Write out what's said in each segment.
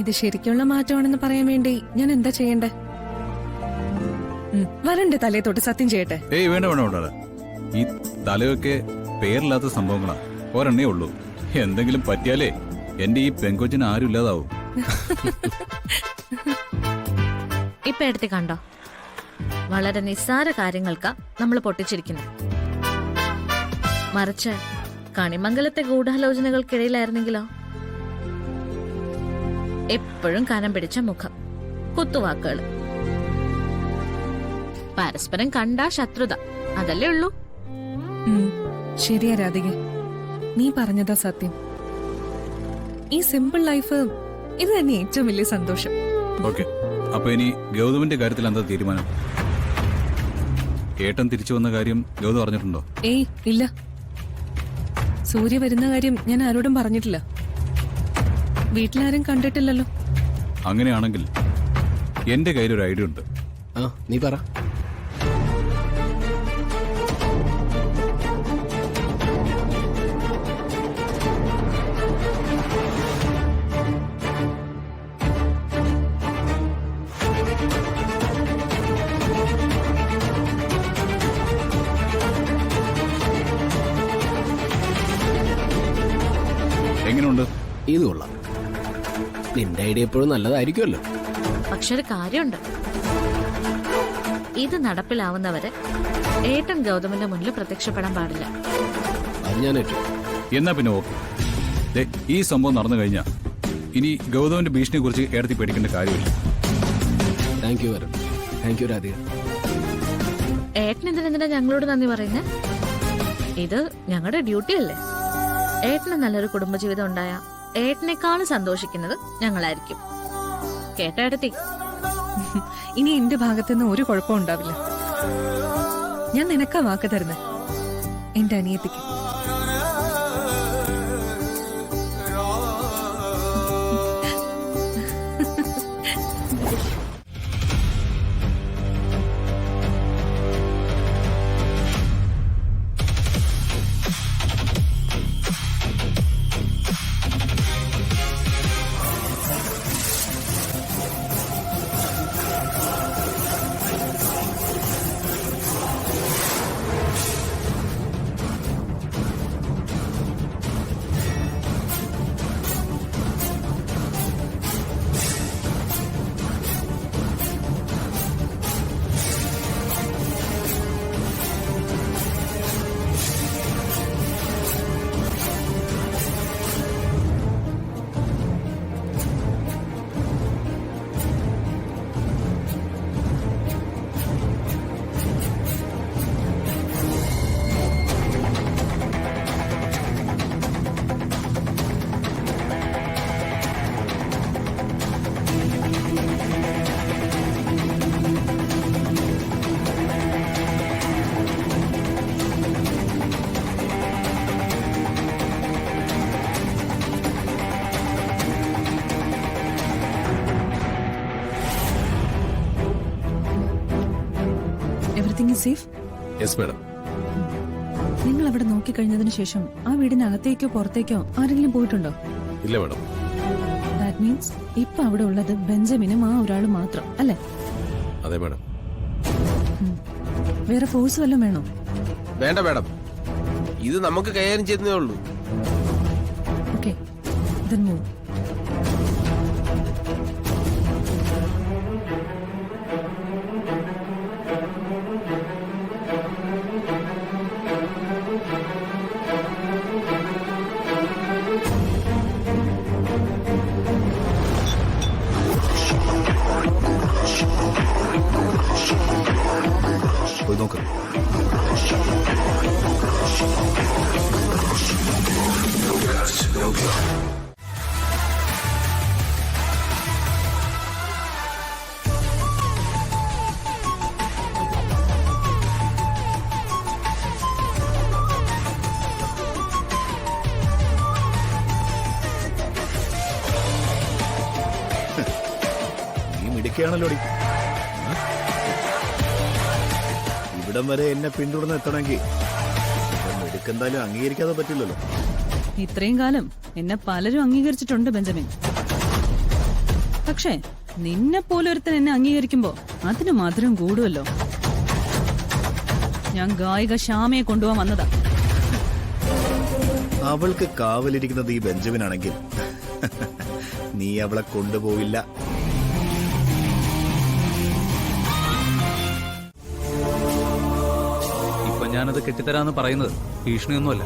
ഇത് ശരിക്കുള്ള മാറ്റമാണെന്ന് പറയാൻ വേണ്ടി ഞാൻ എന്താ ചെയ്യണ്ടേ? വരണ്ടേ തലയെ തൊട്ട് സത്യം ചെയ്യട്ടെ? ഏയ് വേണ്ട വേണ്ട വേണ്ട. ഈ തലയൊക്കെ പേരില്ലാത്ത സംഭവങ്ങളാ. ഒരെണ്ണേ ഉള്ളൂ. എന്തെങ്കിലും പറ്റിയാലേ എന്റെ ഈ പെങ്കൊച്ചിന് ആരും ഇല്ലാതാവും. ഇപ്പൊ എടുത്ത് കണ്ടോ, വളരെ നിസ്സാര കാര്യങ്ങൾക്കാ നമ്മൾ പൊട്ടിച്ചിരിക്കുന്നത്. മറിച്ച് കണിമംഗലത്തെ ഗൂഢാലോചനകൾക്കിടയിലായിരുന്നെങ്കിലോ, എപ്പോഴും കനം പിടിച്ച മുഖം, കുത്തുവാക്കുകൾ, പരസ്പരം കണ്ടാ ശത്രുത, അതല്ലേ ഉള്ളൂ. ശരിയാ രാധിക, നീ പറഞ്ഞതാ സത്യം. ഈ സിമ്പിൾ ലൈഫ് ഇത് തന്നെ ഏറ്റവും വലിയ സന്തോഷം. ഓക്കെ, അപ്പൊ ഇനി ഗൗതമിന്റെ കാര്യത്തിൽ എന്താ തീരുമാനം? ഏട്ടൻ തിരിച്ചു വന്ന കാര്യം ഗൗതം അറിഞ്ഞിട്ടുണ്ടോ? ഏയ് ഇല്ല, സൂര്യ വരുന്ന കാര്യം ഞാൻ ആരോടും പറഞ്ഞിട്ടില്ല. വീട്ടിലാരും കണ്ടിട്ടില്ലല്ലോ. അങ്ങനെയാണെങ്കിൽ എന്റെ കയ്യിലൊരു ഐഡിയ ഉണ്ട്. നീ പറ. എങ്ങനെയുണ്ട്? ഇത് കൊള്ളാം. നിന്റെ ഐഡിയ എപ്പോഴും നല്ലതായിരിക്കുമല്ലോ. പക്ഷെ ഒരു കാര്യമുണ്ട്, ഇത് നടപ്പിലാവുന്നവരെ ഏട്ടൻ ഗൗതമിന്റെ മുന്നിൽ പ്രത്യക്ഷപ്പെടാൻ പാടില്ല. അത് ഞാൻ ഏറ്റു. എന്നാ പിന്നെ ഓക്കെ. ഈ സംഭവം നടന്നു കഴിഞ്ഞാ ഇനി ഗൗതമിന്റെ ഭീഷണിയെ കുറിച്ച് ഏടത്തി പേടിക്കേണ്ട കാര്യമില്ല. താങ്ക് യു വരും. Thank you Radhika. ഏട്ടൻ എന്തിനാ ഞങ്ങളോട് നന്ദി പറയുന്നേ? ഇത് ഞങ്ങളുടെ ഡ്യൂട്ടി അല്ലേ. ഏട്ടന് നല്ലൊരു കുടുംബജീവിതം ഉണ്ടായ ഏട്ടനേക്കാളും സന്തോഷിക്കുന്നത് ഞങ്ങളായിരിക്കും. കേട്ടേടത്തി, ഇനി എന്റെ ഭാഗത്തുനിന്ന് ഒരു കുഴപ്പം ഉണ്ടാവില്ല. ഞാൻ നിനക്കാ വാക്ക് തരുന്നേ, എന്റെ അനിയത്തിക്ക്. നിങ്ങൾ അവിടെ നോക്കിക്കഴിഞ്ഞതിന് ശേഷം ആ വീടിനകത്തേക്കോ പുറത്തേക്കോ ആരെങ്കിലും പോയിട്ടുണ്ടോ? ഇല്ല മാഡം. ദാറ്റ് മീൻസ് ഇപ്പൊ അവിടെ ഉള്ളത് ബെഞ്ചമിനും ആ ഒരാളും മാത്രം അല്ലേ? അതെ മാഡം. വേറെ ഫോഴ്സ് വല്ലതും വേണോ? വേണ്ട മാഡം, ഇത് നമുക്ക് കൈകാര്യം ചെയ്യുന്നേ ഉള്ളൂ. Okay, then move. പോയി നോക്ക്. നീ മിടുക്കിയാണല്ലോ. ഇവിടം വരെ എന്നെ പിന്തുടർന്ന് എത്തണമെങ്കിൽ മിടുക്കെന്തായാലും അംഗീകരിക്കാതെ പറ്റില്ലല്ലോ. ഇത്രയും കാലം എന്നെ പലരും അംഗീകരിച്ചിട്ടുണ്ട് ബെഞ്ചമിൻ. പക്ഷേ നിന്നെ പോലെ ഒരുത്തൻ എന്നെ അംഗീകരിക്കുമ്പോ അതിന് മധുരം കൂടുമല്ലോ. ഞാൻ ഗായിക ശ്യാമയെ കൊണ്ടുപോകാൻ വന്നതാ. അവൾക്ക് കാവലിരിക്കുന്നത് ഈ ബെഞ്ചമിനാണെങ്കിൽ നീ അവളെ കൊണ്ടുപോവില്ല. ഇപ്പൊ ഞാനത് കെട്ടിത്തരാന്ന് പറയുന്നത് ഭീഷണിയൊന്നുമല്ല.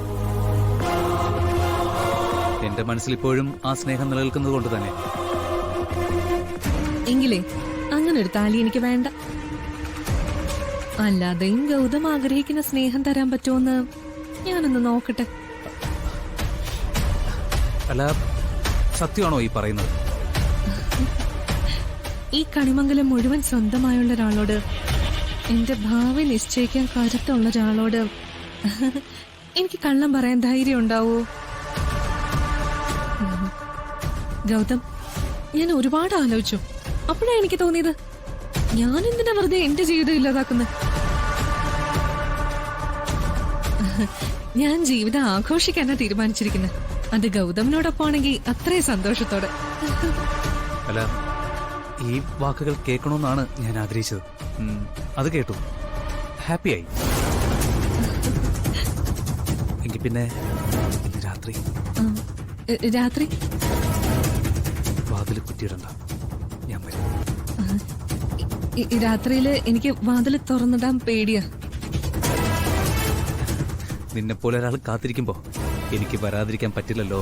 എന്റെ മനസ്സിൽ ഇപ്പോഴും ആ സ്നേഹം നിലനിൽക്കുന്നത് കൊണ്ട് തന്നെ. എങ്കിലേ അങ്ങനെ ഒരു താലി എനിക്ക് വേണ്ട. അല്ലാതെയും ഗൗതം ആഗ്രഹിക്കുന്ന സ്നേഹം തരാൻ പറ്റുമെന്ന് ഞാനൊന്ന് നോക്കട്ടെ. അല്ല, സത്യമാണോ ഈ പറയുന്നത്? ഈ കണിമംഗലം മുഴുവൻ സ്വന്തമായുള്ള ഒരാളോട്, എന്റെ ഭാവി നിശ്ചയിക്കാൻ കരുത്തുള്ള ഒരാളോട് എനിക്ക് കള്ളം പറയാൻ ധൈര്യം ഉണ്ടാവോ? ഗൗതം, ഞാൻ ഒരുപാട് ആലോചിച്ചു. അപ്പോഴാ എനിക്ക് തോന്നിയത്, ഞാൻ എന്തിനാ വെറുതെ എന്റെ ജീവിതം ഇല്ലാതാക്കുന്നത്? ഞാൻ ജീവിതം ആഘോഷിക്കാനാ തീരുമാനിച്ചിരിക്കുന്നത്. അത് ഗൗതമിനോടൊപ്പമാണെങ്കിൽ അത്രയും സന്തോഷത്തോടെ. അല്ല, ഈ വാക്കുകൾ കേൾക്കണമെന്നാണ് ഞാൻ ആഗ്രഹിച്ചത്. അത് കേട്ടു, ഹാപ്പിയായി. എങ്കിൽ പിന്നെ രാത്രി രാത്രി വാതിൽ കുറ്റിയിടണ്ട, ഞാൻ വരും. രാത്രിയില് എനിക്ക് വാതിൽ തുറന്നിടാൻ പേടിയാ. നിന്നെപ്പോലെ ഒരാൾ കാത്തിരിക്കുമ്പോ എനിക്ക് വരാതിരിക്കാൻ പറ്റില്ലല്ലോ.